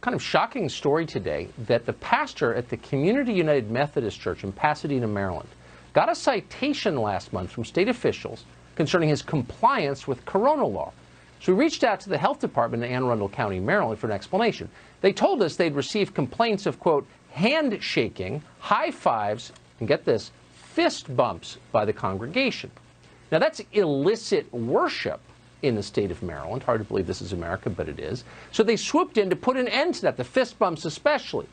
kind of shocking story today that the pastor at the Community United Methodist Church in Pasadena, Maryland, got a citation last month from state officials concerning his compliance with Corona law. So we reached out to the health department in Anne Arundel County, Maryland, for an explanation. They told us they'd received complaints of, quote, handshaking, high fives, and get this, fist bumps by the congregation. Now, that's illicit worship in the state of Maryland. Hard to believe this is America, but it is. So they swooped in to put an end to that, the fist bumps especially.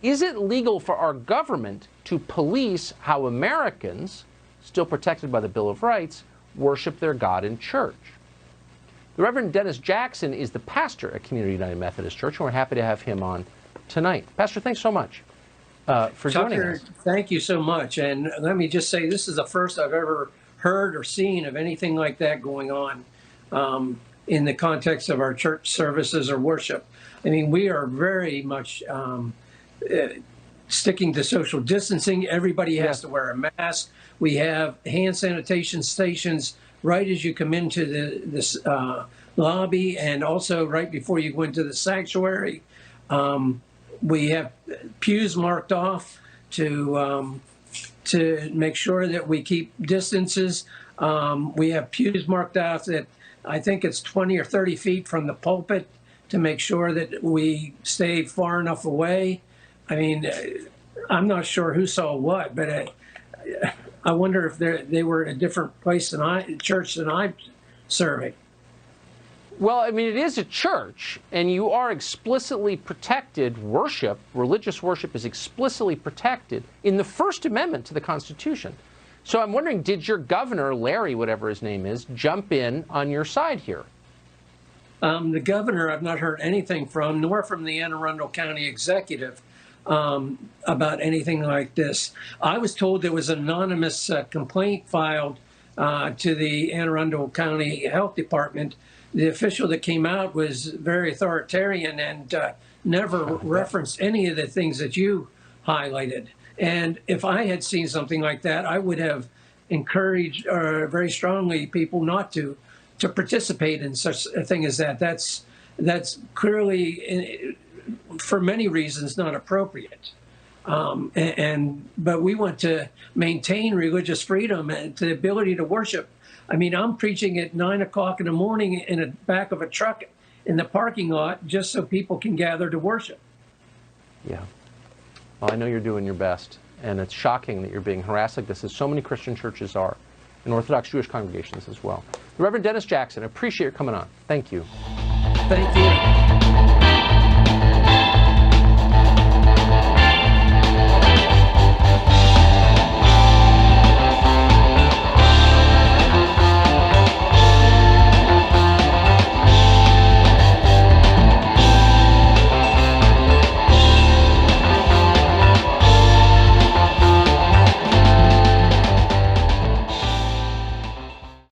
Is it legal for our government to police how Americans, still protected by the Bill of Rights, worship their God in church? The Reverend Dennis Jackson is the pastor at Community United Methodist Church, and we're happy to have him on tonight. Pastor, thanks so much for joining us. Thank you so much. And let me just say, this is the first I've ever heard or seen of anything like that going on in the context of our church services or worship. I mean, we are very much sticking to social distancing. Everybody has to wear a mask. We have hand sanitation stations right as you come into this lobby, and also right before you go into the sanctuary. We have pews marked off to make sure that we keep distances. We have pews marked off that I think it's 20 or 30 feet from the pulpit to make sure that we stay far enough away. I mean, I'm not sure who saw what, but I wonder if they were in a different place church than I'm serving. Well, I mean, it is a church, and you are explicitly protected. Worship, religious worship, is explicitly protected in the First Amendment to the Constitution. So I'm wondering, did your governor, Larry, whatever his name is, jump in on your side here? The governor, I've not heard anything from, nor from the Anne Arundel County executive about anything like this. I was told there was an anonymous complaint filed to the Anne Arundel County Health Department. The official that came out was very authoritarian and never referenced any of the things that you highlighted. And if I had seen something like that, I would have encouraged very strongly people not to participate in such a thing as that. That's clearly, for many reasons, not appropriate. But we want to maintain religious freedom and the ability to worship. I mean, I'm preaching at 9 o'clock in the morning in the back of a truck in the parking lot just so people can gather to worship. Yeah. Well, I know you're doing your best, and it's shocking that you're being harassed like this, as so many Christian churches are, and Orthodox Jewish congregations as well. The Reverend Dennis Jackson, I appreciate your coming on. Thank you. Thank you.